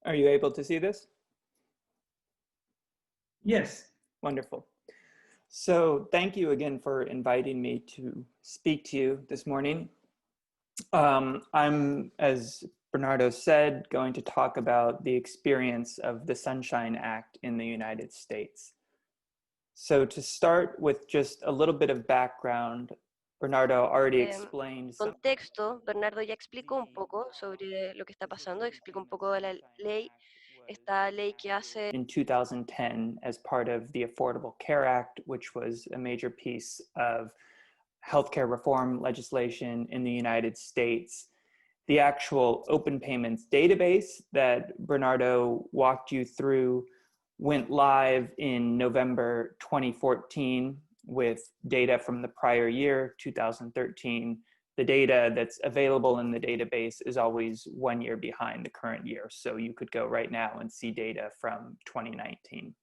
Are you able to see this? Yes. Wonderful. So thank you again for inviting me to speak to you this morning. I'm, as Bernardo said, going to talk about the experience of the Sunshine Act in the United States. So to start with just a little bit of background, Bernardo already explained some contexto, Bernardo ya explicó un poco sobre lo que está pasando, explicó un poco de la ley, esta ley que hace in 2010 as part of the Affordable Care Act, which was a major piece of healthcare reform legislation in the United States. The actual open payments database that Bernardo walked you through went live in November 2014 with data from the prior year, 2013. The data that's available in the database is always 1 year behind the current year. So you could go right now and see data from 2019.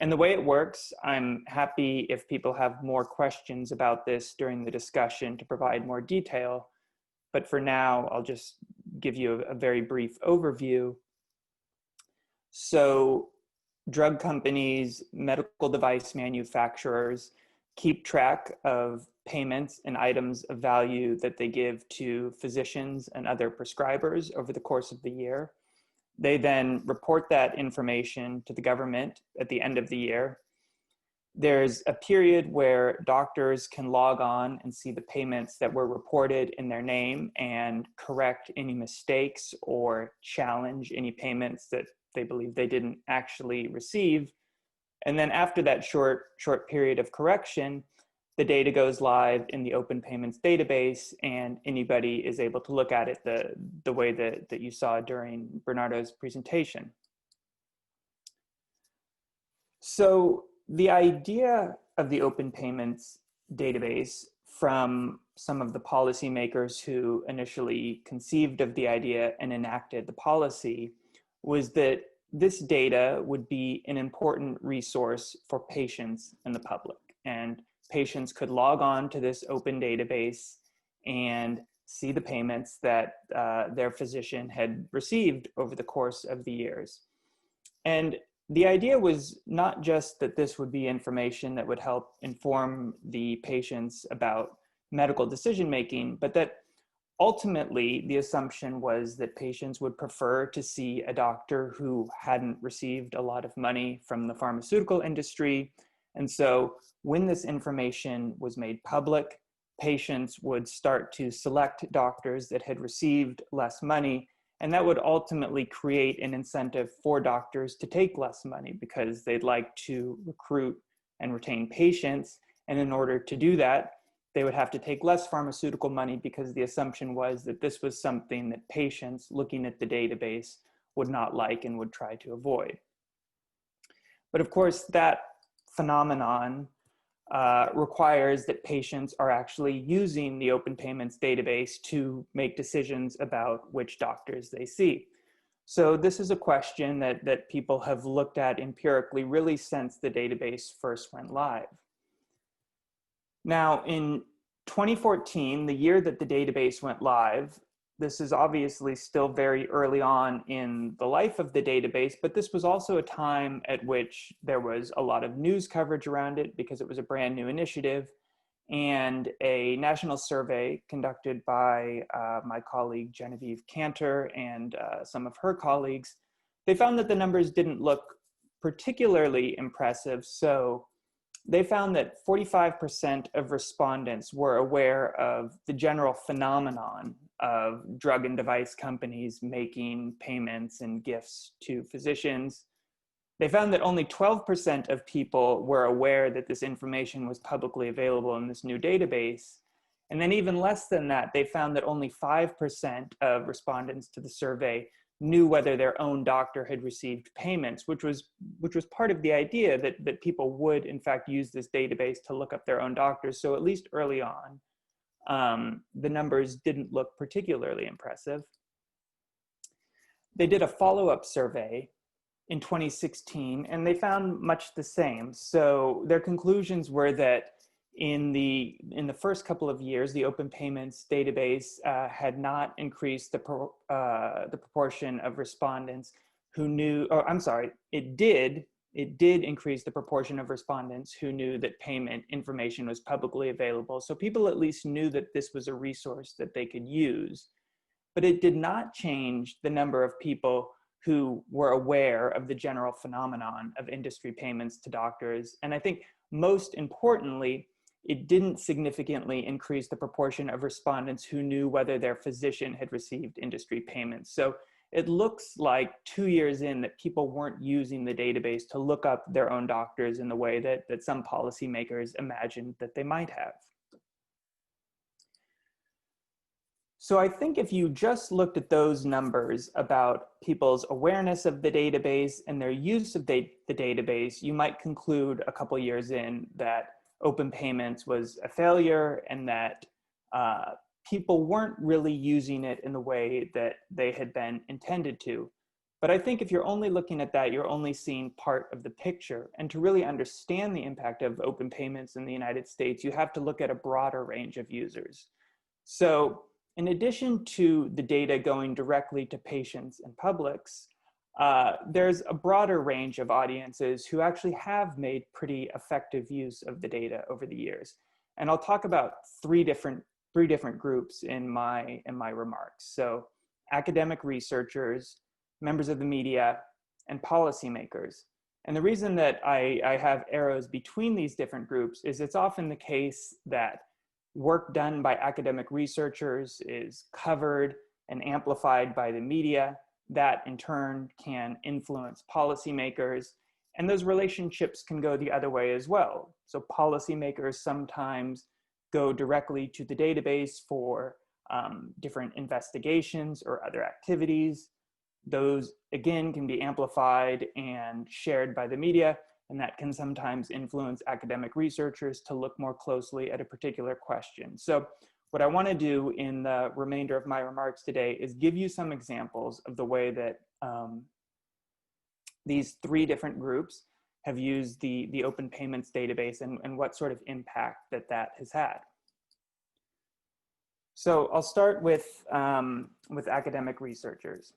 And the way it works, I'm happy if people have more questions about this during the discussion to provide more detail. But for now, I'll just give you a very brief overview. So drug companies, medical device manufacturers keep track of payments and items of value that they give to physicians and other prescribers over the course of the year. They then report that information to the government at the end of the year. There's a period where doctors can log on and see the payments that were reported in their name and correct any mistakes or challenge any payments that they believe they didn't actually receive. And then after that short period of correction, the data goes live in the open payments database and anybody is able to look at it the way that you saw during Bernardo's presentation. So the idea of the open payments database from some of the policymakers who initially conceived of the idea and enacted the policy was that this data would be an important resource for patients and the public. And patients could log on to this open database and see the payments that their physician had received over the course of the years. And the idea was not just that this would be information that would help inform the patients about medical decision-making, but that ultimately the assumption was that patients would prefer to see a doctor who hadn't received a lot of money from the pharmaceutical industry. And so when this information was made public, patients would start to select doctors that had received less money, and that would ultimately create an incentive for doctors to take less money because they'd like to recruit and retain patients. And in order to do that, they would have to take less pharmaceutical money because the assumption was that this was something that patients looking at the database would not like and would try to avoid. But of course, that phenomenon requires that patients are actually using the open payments database to make decisions about which doctors they see. So this is a question that people have looked at empirically really since the database first went live. Now, in 2014, the year that the database went live, this is obviously still very early on in the life of the database, but this was also a time at which there was a lot of news coverage around it because it was a brand new initiative. And a national survey conducted by my colleague Genevieve Cantor and some of her colleagues, they found that the numbers didn't look particularly impressive. So they found that 45% of respondents were aware of the general phenomenon of drug and device companies making payments and gifts to physicians. They found that only 12% of people were aware that this information was publicly available in this new database. And then even less than that, they found that only 5% of respondents to the survey knew whether their own doctor had received payments, which was part of the idea that people would in fact use this database to look up their own doctors. So at least early on, the numbers didn't look particularly impressive. They did a follow-up survey in 2016, and they found much the same. So their conclusions were that in the first couple of years, the open payments database had not increased the proportion of respondents who knew, oh, I'm sorry, it did increase the proportion of respondents who knew that payment information was publicly available. So people at least knew that this was a resource that they could use. But it did not change the number of people who were aware of the general phenomenon of industry payments to doctors. And I think most importantly, it didn't significantly increase the proportion of respondents who knew whether their physician had received industry payments. So it looks like 2 years in that people weren't using the database to look up their own doctors in the way that some policymakers imagined that they might have. So I think if you just looked at those numbers about people's awareness of the database and their use of the database, you might conclude a couple years in that open payments was a failure and that people weren't really using it in the way that they had been intended to. But I think if you're only looking at that, you're only seeing part of the picture. And to really understand the impact of open payments in the United States, you have to look at a broader range of users. So in addition to the data going directly to patients and publics, there's a broader range of audiences who actually have made pretty effective use of the data over the years. And I'll talk about three different groups in my remarks. So academic researchers, members of the media, and policymakers. And the reason that I have arrows between these different groups is it's often the case that work done by academic researchers is covered and amplified by the media. That in turn can influence policymakers. And those relationships can go the other way as well. So policymakers sometimes go directly to the database for different investigations or other activities. Those, again, can be amplified and shared by the media, and that can sometimes influence academic researchers to look more closely at a particular question. So what I want to do in the remainder of my remarks today is give you some examples of the way that these three different groups have used the open payments database and what sort of impact that has had. So I'll start with academic researchers.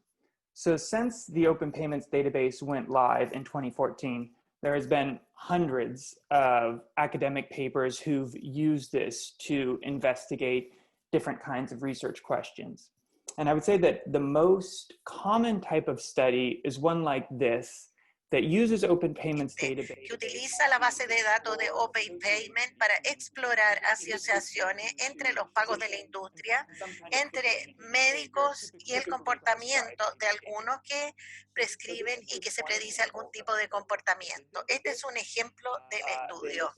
So since the open payments database went live in 2014, there has been hundreds of academic papers who've used this to investigate different kinds of research questions. And I would say that the most common type of study is one like this that uses open payments database. Que utiliza la base de datos de Open Payment para explorar asociaciones entre los pagos de la industria, entre médicos y el comportamiento de algunos que prescriben y que se predice algún tipo de comportamiento. Este es un ejemplo del estudio.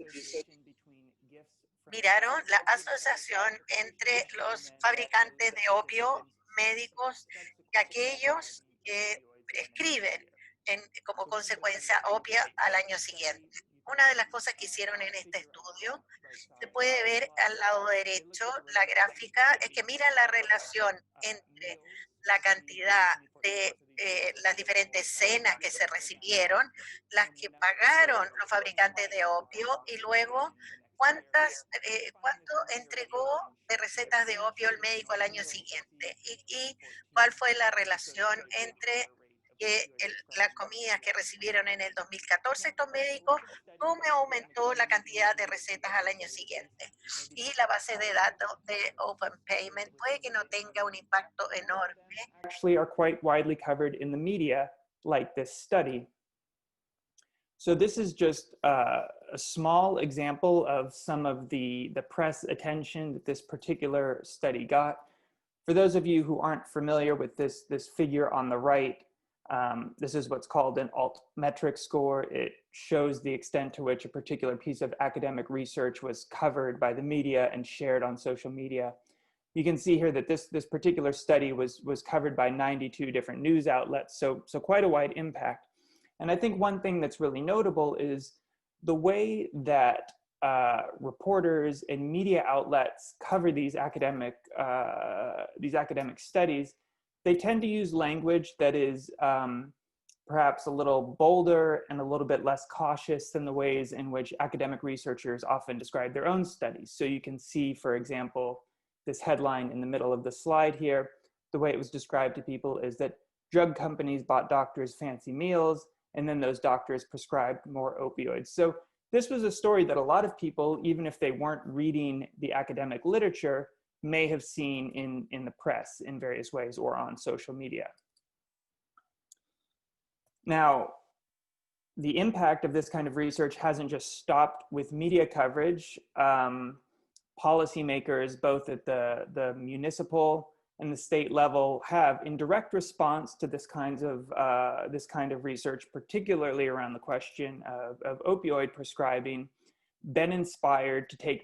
Miraron la asociación entre los fabricantes de opio, médicos y aquellos que prescriben como consecuencia opia al año siguiente. Una de las cosas que hicieron en este estudio, se puede ver al lado derecho, la gráfica, es que miran la relación entre la cantidad de las diferentes cenas que se recibieron, las que pagaron los fabricantes de opio y luego cuánto entregó de recetas de opio el médico al año siguiente y cuál fue la relación entre las comidas que recibieron en el 2014 estos médicos, cómo aumentó la cantidad de recetas al año siguiente. Y la base de datos de Open Payment puede que no tenga un impacto enorme. Actually are quite widely covered in the media, like this study. So this is just a small example of some of the press attention that this particular study got. For those of you who aren't familiar with this figure on the right, this is what's called an altmetric score. It shows the extent to which a particular piece of academic research was covered by the media and shared on social media. You can see here that this particular study was covered by 92 different news outlets, so quite a wide impact. And I think one thing that's really notable is the way that reporters and media outlets cover these academic studies. They tend to use language that is perhaps a little bolder and a little bit less cautious than the ways in which academic researchers often describe their own studies. So you can see, for example, this headline in the middle of the slide here. The way it was described to people is that drug companies bought doctors fancy meals, and then those doctors prescribed more opioids. So this was a story that a lot of people, even if they weren't reading the academic literature, may have seen in the press in various ways or on social media. Now, the impact of this kind of research hasn't just stopped with media coverage. Policymakers, both at the municipal and the state level, have, in direct response to this kind of research, particularly around the question of opioid prescribing, been inspired to take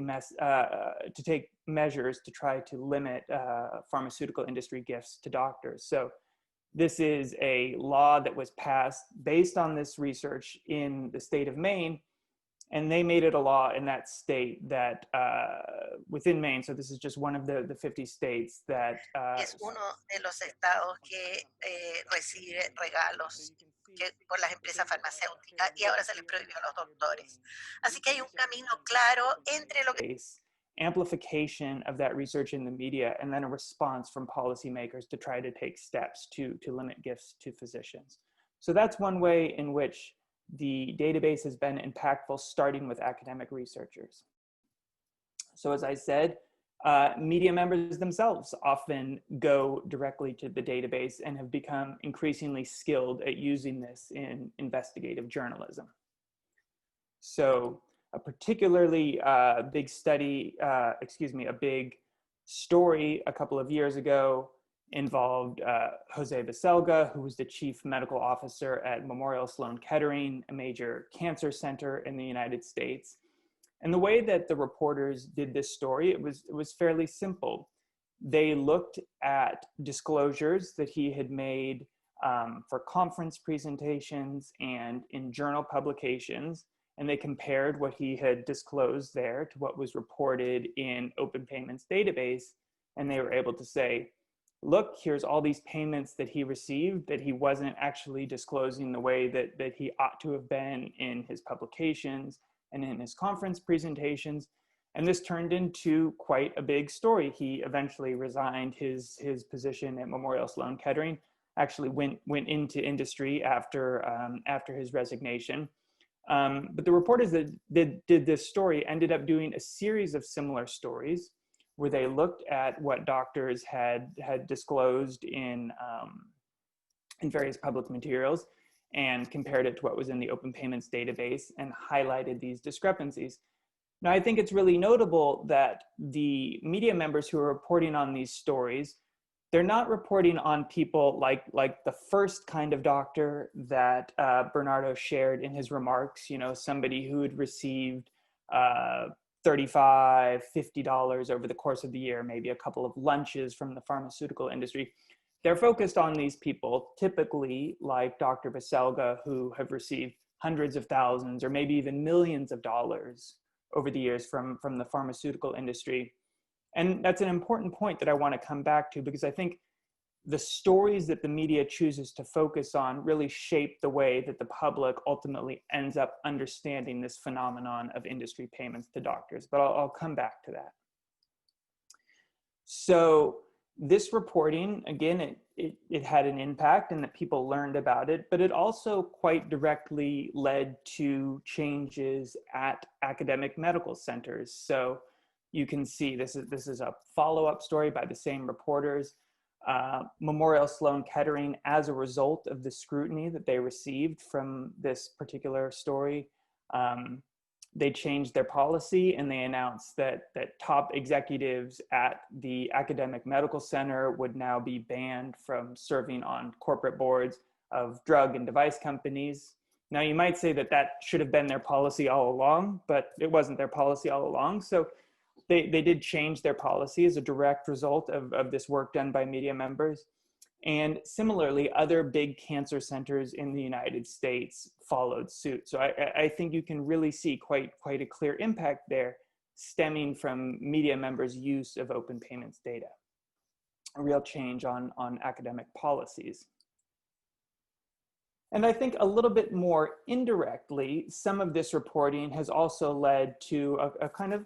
measures to try to limit pharmaceutical industry gifts to doctors. So this is a law that was passed based on this research in the state of Maine, and they made it a law in that state that within Maine, so this is just one of the 50 states that Es uno de los estados que recibe regalos por las empresas farmacéuticas y ahora se les prohibió a los doctores. Así que hay un camino claro entre lo que amplification of that research in the media, and then a response from policymakers to try to take steps to limit gifts to physicians. So that's one way in which the database has been impactful, starting with academic researchers. So as I said, media members themselves often go directly to the database and have become increasingly skilled at using this in investigative journalism. So a particularly big study, a big story a couple of years ago involved Jose Baselga, who was the chief medical officer at Memorial Sloan Kettering, a major cancer center in the United States. And the way that the reporters did this story, it was fairly simple. They looked at disclosures that he had made for conference presentations and in journal publications, and they compared what he had disclosed there to what was reported in Open Payments database, and they were able to say, look, here's all these payments that he received that he wasn't actually disclosing the way that he ought to have been in his publications and in his conference presentations. And this turned into quite a big story. He eventually resigned his position at Memorial Sloan Kettering, actually went into industry after his resignation. But the reporters that did this story ended up doing a series of similar stories where they looked at what doctors had disclosed in various public materials and compared it to what was in the Open Payments database and highlighted these discrepancies. Now, I think it's really notable that the media members who are reporting on these stories, they're not reporting on people like the first kind of doctor that Bernardo shared in his remarks, you know, somebody who had received $35, $50 over the course of the year, maybe a couple of lunches from the pharmaceutical industry. They're focused on these people, typically like Dr. Baselga, who have received hundreds of thousands or maybe even millions of dollars over the years from the pharmaceutical industry. And that's an important point that I want to come back to, because I think the stories that the media chooses to focus on really shape the way that the public ultimately ends up understanding this phenomenon of industry payments to doctors. But I'll come back to that. So this reporting, again, it had an impact in that people learned about it, but it also quite directly led to changes at academic medical centers. So you can see this is a follow-up story by the same reporters. Memorial Sloan Kettering, as a result of the scrutiny that they received from this particular story, they changed their policy and they announced that top executives at the academic medical center would now be banned from serving on corporate boards of drug and device companies. Now, you might say that should have been their policy all along, but it wasn't their policy all along. So they did change their policy as a direct result of this work done by media members. And similarly, other big cancer centers in the United States followed suit. So I think you can really see quite a clear impact there stemming from media members' use of open payments data, a real change on academic policies. And I think a little bit more indirectly, some of this reporting has also led to a kind of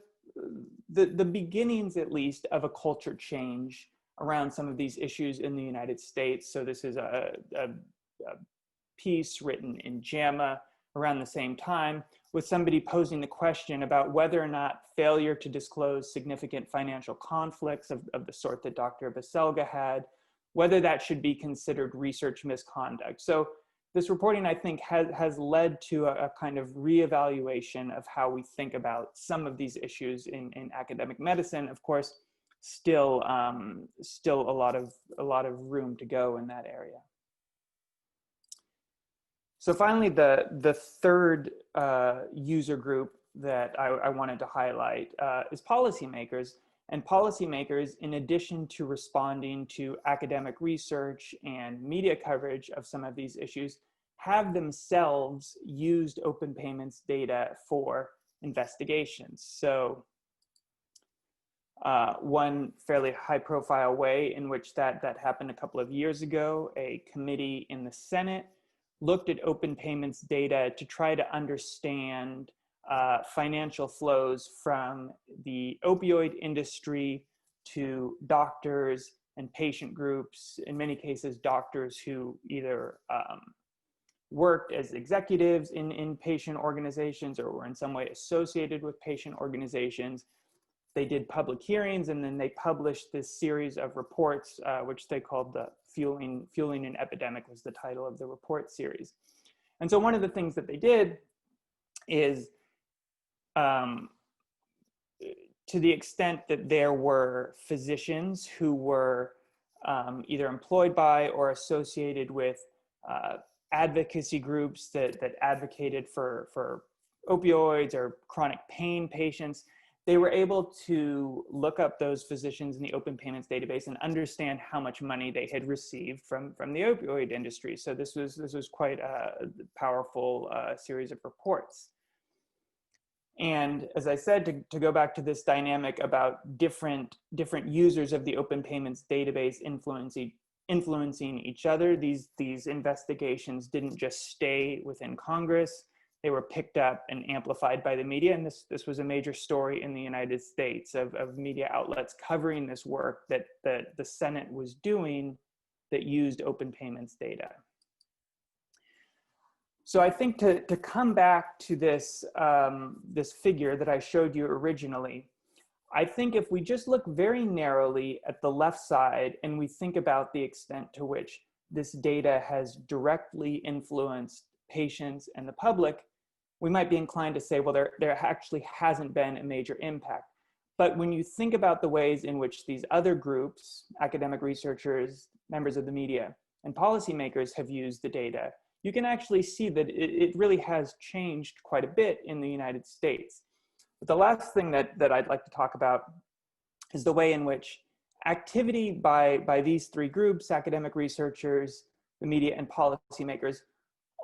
the beginnings, at least, of a culture change around some of these issues in the United States. So this is a piece written in JAMA around the same time, with somebody posing the question about whether or not failure to disclose significant financial conflicts of the sort that Dr. Baselga had, whether that should be considered research misconduct. So this reporting, I think, has led to a kind of reevaluation of how we think about some of these issues in academic medicine. Of course, still a lot of room to go in that area. So finally, the third user group that I wanted to highlight is policymakers. And policymakers, in addition to responding to academic research and media coverage of some of these issues, have themselves used open payments data for investigations. So one fairly high-profile way in which that happened a couple of years ago, a committee in the Senate looked at open payments data to try to understand financial flows from the opioid industry to doctors and patient groups, in many cases doctors who either worked as executives in patient organizations or were in some way associated with patient organizations. They did public hearings, and then they published this series of reports, which they called the Fueling an Epidemic was the title of the report series. And so one of the things that they did is, to the extent that there were physicians who were either employed by or associated with advocacy groups that advocated for opioids or chronic pain patients, they were able to look up those physicians in the open payments database and understand how much money they had received from the opioid industry. So this was quite a powerful series of reports. And as I said, to go back to this dynamic about different users of the open payments database influencing each other, these investigations didn't just stay within Congress. They were picked up and amplified by the media, and this was a major story in the United States of media outlets covering this work that the Senate was doing that used open payments data. So I think to come back to this, this figure that I showed you originally, I think if we just look very narrowly at the left side and we think about the extent to which this data has directly influenced patients and the public, we might be inclined to say, well, there actually hasn't been a major impact. But when you think about the ways in which these other groups, academic researchers, members of the media, and policymakers have used the data, you can actually see that it really has changed quite a bit in the United States. But the last thing that I'd like to talk about is the way in which activity by these three groups, academic researchers, the media, and policymakers,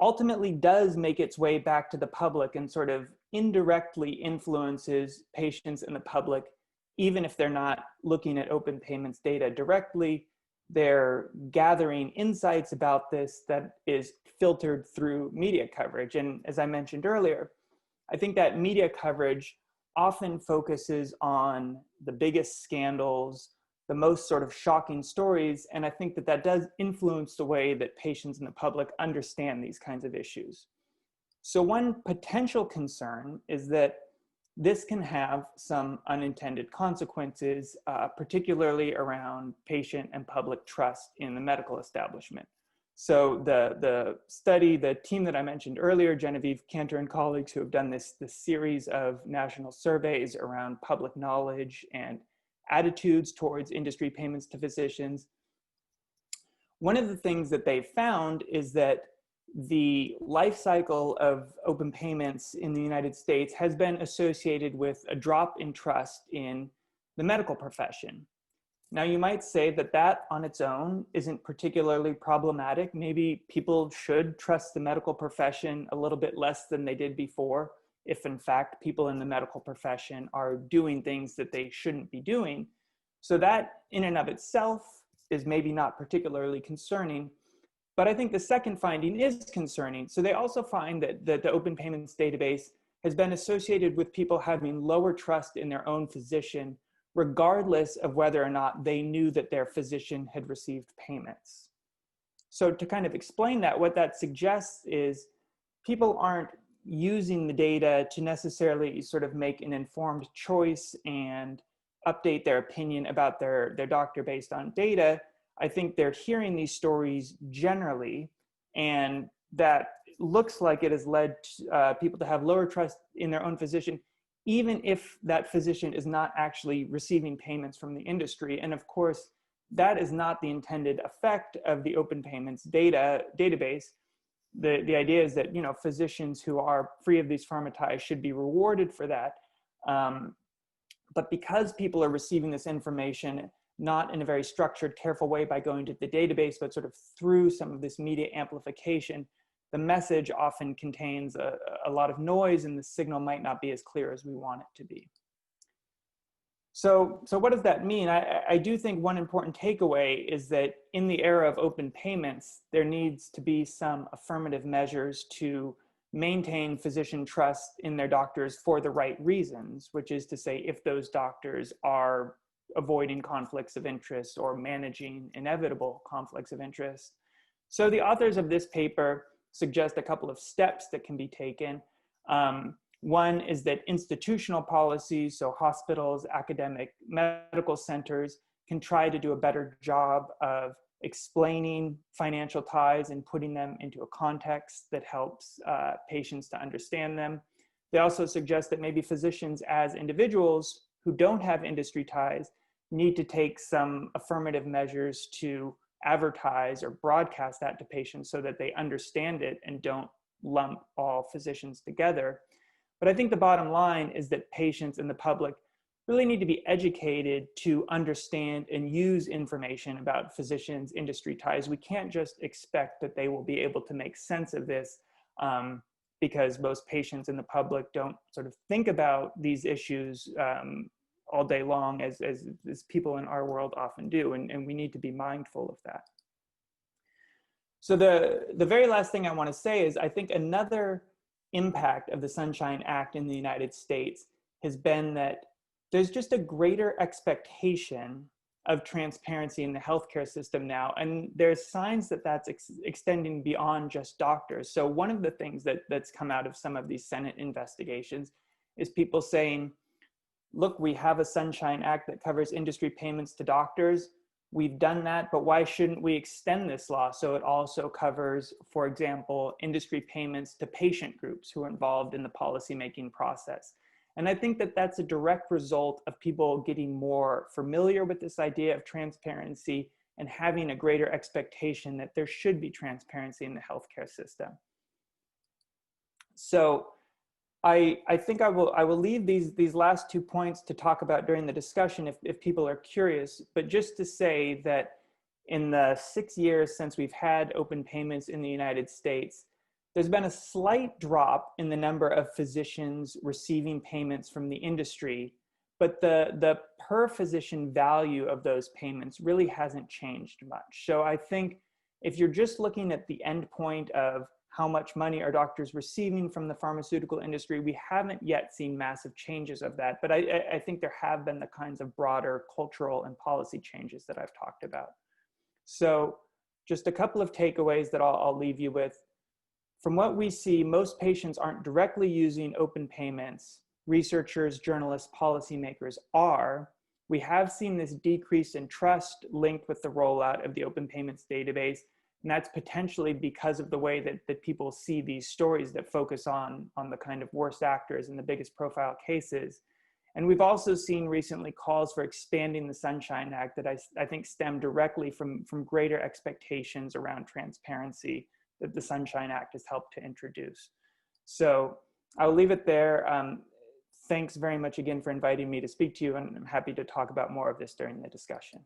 ultimately does make its way back to the public and sort of indirectly influences patients and the public, even if they're not looking at open payments data directly. They're gathering insights about this that is filtered through media coverage. And as I mentioned earlier, I think that media coverage often focuses on the biggest scandals, the most sort of shocking stories. And I think that does influence the way that patients and the public understand these kinds of issues. So one potential concern is that this can have some unintended consequences, particularly around patient and public trust in the medical establishment. So the study, the team that I mentioned earlier, Genevieve Cantor and colleagues who have done this series of national surveys around public knowledge and attitudes towards industry payments to physicians. One of the things that they've found is that the life cycle of open payments in the United States has been associated with a drop in trust in the medical profession. Now, you might say that on its own isn't particularly problematic. Maybe people should trust the medical profession a little bit less than they did before, if in fact people in the medical profession are doing things that they shouldn't be doing. So that in and of itself is maybe not particularly concerning. But I think the second finding is concerning. So they also find that the open payments database has been associated with people having lower trust in their own physician regardless of whether or not they knew that their physician had received payments. So to kind of explain that, what that suggests is people aren't using the data to necessarily sort of make an informed choice and update their opinion about their doctor based on data. I think they're hearing these stories generally, and that looks like it has led people to have lower trust in their own physician, even if that physician is not actually receiving payments from the industry. And of course, that is not the intended effect of the open payments database. The idea is that, you know, physicians who are free of these pharmacies should be rewarded for that. But because people are receiving this information not in a very structured, careful way by going to the database, but sort of through some of this media amplification, the message often contains a lot of noise, and the signal might not be as clear as we want it to be. So what does that mean? I do think one important takeaway is that in the era of open payments, there needs to be some affirmative measures to maintain physician trust in their doctors for the right reasons, which is to say, if those doctors are avoiding conflicts of interest or managing inevitable conflicts of interest. So the authors of this paper suggest a couple of steps that can be taken. One is that institutional policies, so hospitals, academic medical centers, can try to do a better job of explaining financial ties and putting them into a context that helps patients to understand them. They also suggest that maybe physicians as individuals who don't have industry ties need to take some affirmative measures to advertise or broadcast that to patients so that they understand it and don't lump all physicians together. But I think the bottom line is that patients and the public really need to be educated to understand and use information about physicians' industry ties. We can't just expect that they will be able to make sense of this because most patients and the public don't sort of think about these issues all day long as people in our world often do, and we need to be mindful of that. So the very last thing I want to say is I think another impact of the Sunshine Act in the United States has been that there's just a greater expectation of transparency in the healthcare system now, and there's signs that that's extending beyond just doctors. So one of the things that's come out of some of these Senate investigations is people saying, look, we have a Sunshine Act that covers industry payments to doctors. We've done that, but why shouldn't we extend this law so it also covers, for example, industry payments to patient groups who are involved in the policymaking process? And I think that that's a direct result of people getting more familiar with this idea of transparency and having a greater expectation that there should be transparency in the healthcare system. So I think I will leave these last 2 points to talk about during the discussion if people are curious, but just to say that in the 6 years since we've had open payments in the United States, there's been a slight drop in the number of physicians receiving payments from the industry, but the per physician value of those payments really hasn't changed much. So I think if you're just looking at the end point of how much money are doctors receiving from the pharmaceutical industry, we haven't yet seen massive changes of that. But I think there have been the kinds of broader cultural and policy changes that I've talked about. So just a couple of takeaways that I'll leave you with. From what we see, most patients aren't directly using open payments. Researchers, journalists, policymakers are. We have seen this decrease in trust linked with the rollout of the open payments database. And that's potentially because of the way that people see these stories that focus on the kind of worst actors and the biggest profile cases. And we've also seen recently calls for expanding the Sunshine Act that I think stem directly from greater expectations around transparency that the Sunshine Act has helped to introduce. So I'll leave it there. Thanks very much again for inviting me to speak to you, and I'm happy to talk about more of this during the discussion.